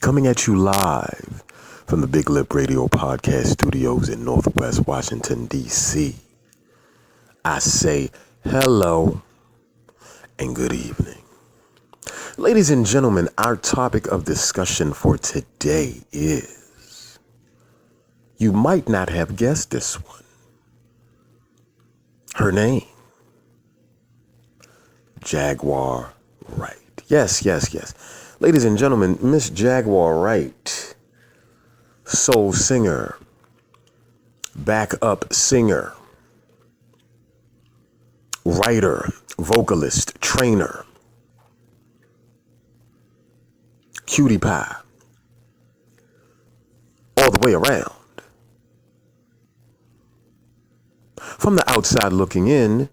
Coming at you live from the Big Lip Radio Podcast Studios in Northwest Washington, D.C. I say hello and good evening. Ladies and gentlemen, our topic of discussion for today is, you might not have guessed this one. Her name, Jaguar Wright. Yes. Ladies and gentlemen, Miss Jaguar Wright, soul singer, backup singer, writer, vocalist, trainer, cutie pie, all the way around. From the outside looking in,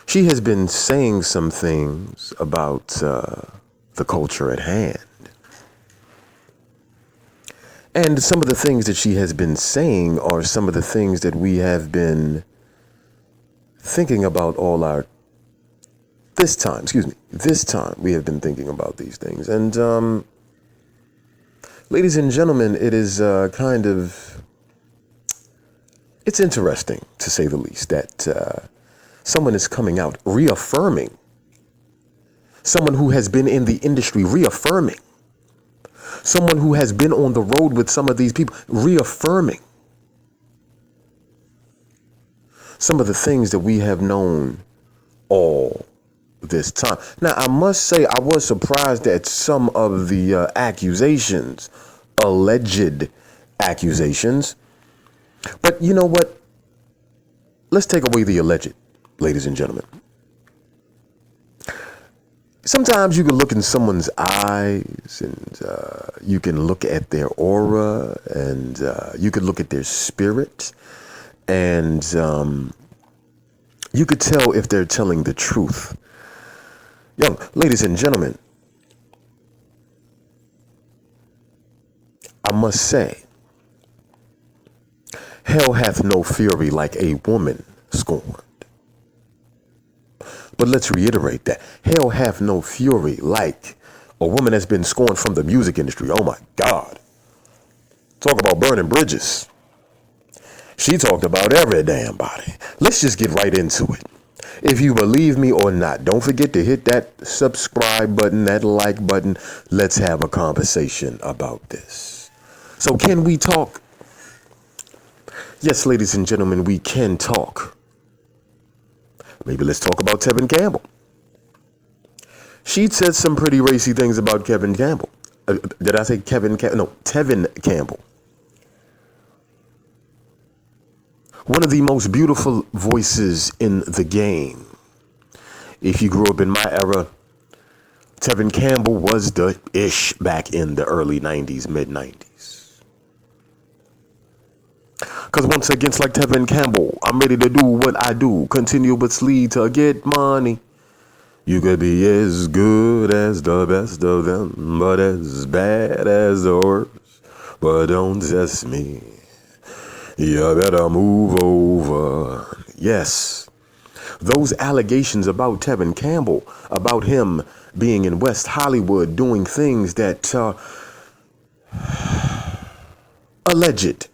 she has been saying some things about the culture at hand. And some of the things that she has been saying are some of the things that we have been thinking about this time we have been thinking about these things. And ladies and gentlemen, it is it's interesting, to say the least, that someone is coming out reaffirming, someone who has been in the industry reaffirming, someone who has been on the road with some of these people reaffirming some of the things that we have known all this time. Now, I must say, I was surprised at some of the accusations, alleged accusations. But you know what? Let's take away the alleged, ladies and gentlemen. Sometimes you can look in someone's eyes and you can look at their aura and you could look at their spirit and you could tell if they're telling the truth. Young ladies and gentlemen, I must say, hell hath no fury like a woman scorned. But let's reiterate that. Hell hath no fury like a woman that's been scorned from the music industry. Oh my God. Talk about burning bridges. She talked about every damn body. Let's just get right into it. If you believe me or not, don't forget to hit that subscribe button, that like button. Let's have a conversation about this. So can we talk? Yes, ladies and gentlemen, we can talk. Maybe let's talk about Tevin Campbell. She said some pretty racy things about Kevin Campbell. Did I say Kevin Campbell? No, Tevin Campbell. One of the most beautiful voices in the game. If you grew up in my era, Tevin Campbell was the ish back in the early 90s, mid 90s. Because once again, it's like Tevin Campbell, I'm ready to do what I do continuously to get money. You could be as good as the best of them, but as bad as the worst. But don't test me. You better move over. Yes. Those allegations about Tevin Campbell, about him being in West Hollywood doing things that alleged.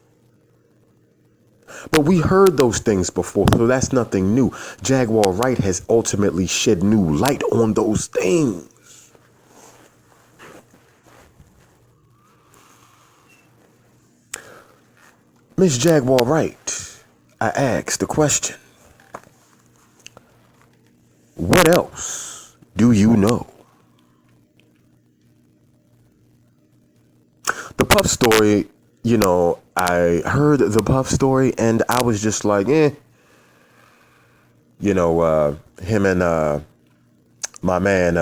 But we heard those things before, so that's nothing new. Jaguar Wright has ultimately shed new light on those things. Miss Jaguar Wright, I asked the question, what else do you know? The Puff story, you know, I heard the Puff story and I was just like, You know, him and my man,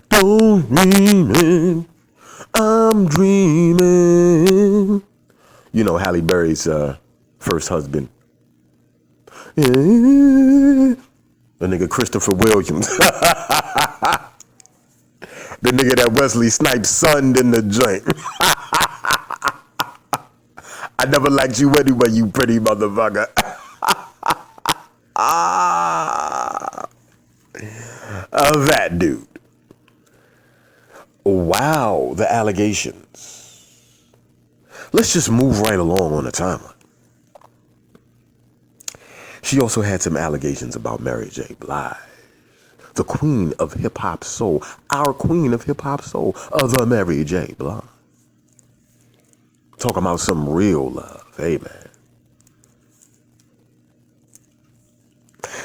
don't dreaming, I'm dreaming. You know, Halle Berry's first husband. Yeah. The nigga Christopher Williams. The nigga that Wesley Snipes sunned in the joint. I never liked you anyway, you pretty motherfucker. That dude. Wow, the allegations. Let's just move right along on the timeline. She also had some allegations about Mary J. Blige, the queen of hip hop soul, our queen of hip hop soul, the Mary J. Blige. Talking about some real love. Hey, man.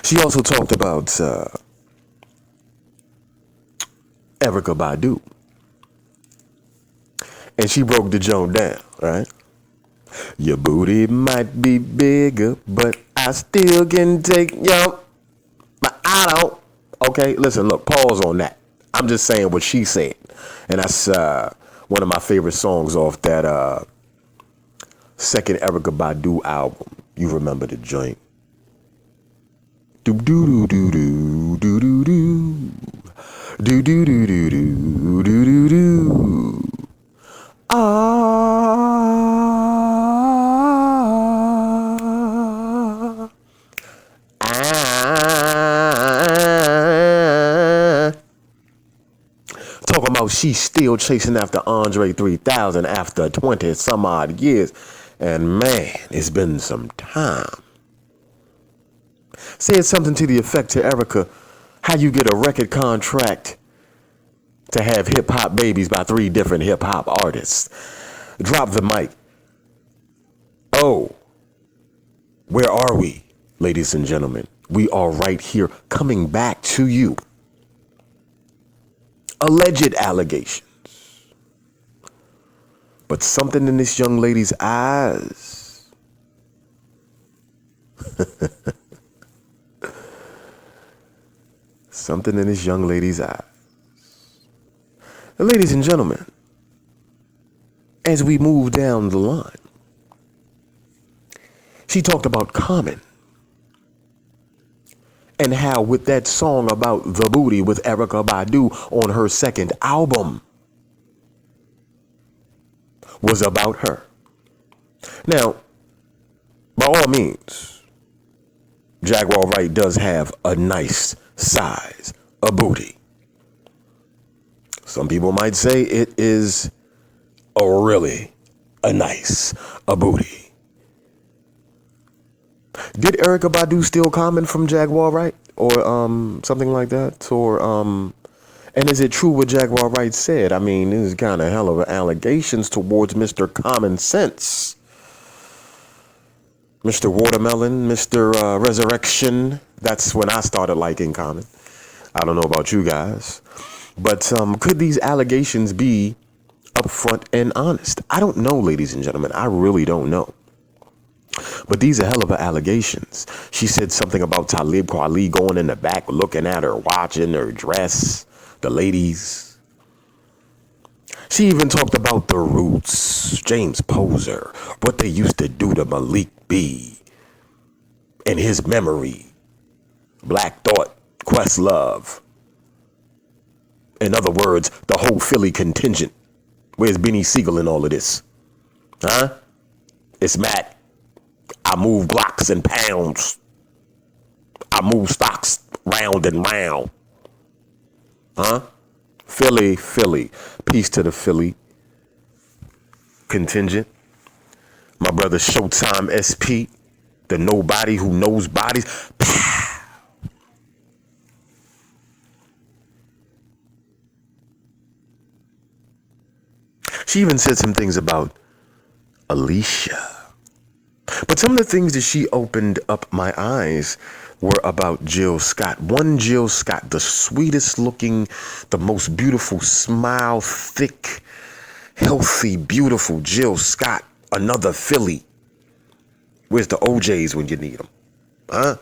She also talked about Erykah Badu. And she broke the joint down, right? Your booty might be bigger, but I still can take your... But I don't. Okay, listen, look, pause on that. I'm just saying what she said. And that's one of my favorite songs off that second Erykah Badu album. You remember the joint. Do do do do do do do do do do do do do do do. Talking about she's still chasing after Andre 3000 after 20 some odd years. And man, it's been some time. Said something to the effect to Erykah, how you get a record contract to have hip hop babies by 3 different hip hop artists. Drop the mic. Oh, where are we, ladies and gentlemen? We are right here coming back to you. Alleged allegations. But something in this young lady's eyes. Something in this young lady's eyes. And ladies and gentlemen, as we move down the line, she talked about Common and how with that song about the booty with Erykah Badu on her second album was about her. Now, by all means, Jaguar Wright does have a nice size, a booty. Some people might say it is a nice booty. Did Erykah Badu steal Common from Jaguar Wright or something like that? Or and is it true what Jaguar Wright said? I mean, this is kind of hell of allegations towards Mr. Common Sense, Mr. Watermelon, Mr. Resurrection. That's when I started liking Common. I don't know about you guys, but could these allegations be upfront and honest? I don't know, ladies and gentlemen. I really don't know. But these are hell of allegations. She said something about Talib Kweli going in the back, looking at her, watching her dress, the ladies. She even talked about the Roots, James Poser, what they used to do to Malik B. in his memory. Black Thought, Questlove. In other words, the whole Philly contingent. Where's Benny Siegel in all of this? Huh? It's Matt. I move blocks and pounds. I move stocks round and round. Huh? Philly. Peace to the Philly contingent. My brother Showtime SP. The nobody who knows bodies. She even said some things about Alicia. But some of the things that she opened up my eyes were about Jill Scott. One Jill Scott, the sweetest looking, the most beautiful smile, thick, healthy, beautiful Jill Scott. Another Philly. Where's the OJs when you need them? Huh?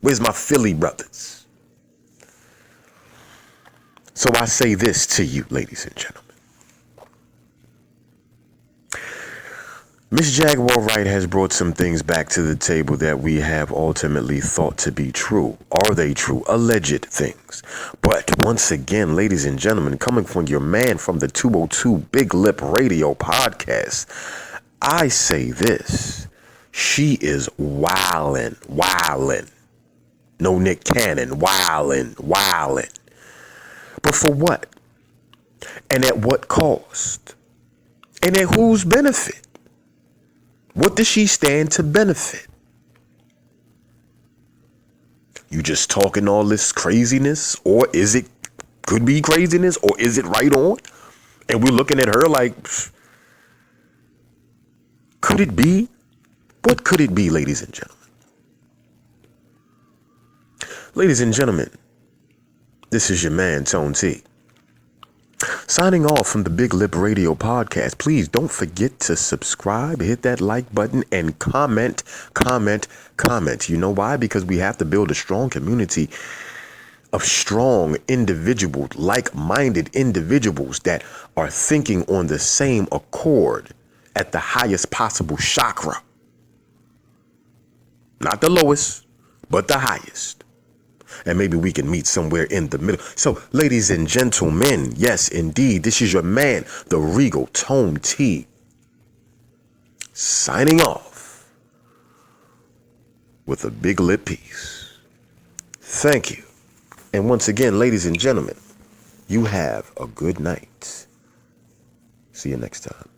Where's my Philly brothers? So I say this to you, ladies and gentlemen. Miss Jaguar Wright has brought some things back to the table that we have ultimately thought to be true. Are they true? Alleged things. But once again, ladies and gentlemen, coming from your man from the 202 Big Lip Radio podcast, I say this. She is wildin'. No Nick Cannon, wildin'. But for what? And at what cost? And at whose benefit? What does she stand to benefit? You just talking all this craziness, or is it could be craziness, or is it right on? And we're looking at her like, could it be? What could it be, ladies and gentlemen? Ladies and gentlemen, this is your man, Tone T. Signing off from the Big Lip Radio podcast. Please don't forget to subscribe, hit that like button, and comment. You know why? Because we have to build a strong community of strong individuals, like-minded individuals that are thinking on the same accord at the highest possible chakra. Not the lowest, but the highest. And maybe we can meet somewhere in the middle. So, ladies and gentlemen, yes, indeed, this is your man, the Regal Tone T, signing off with a big lip piece. Thank you. And once again, ladies and gentlemen, you have a good night. See you next time.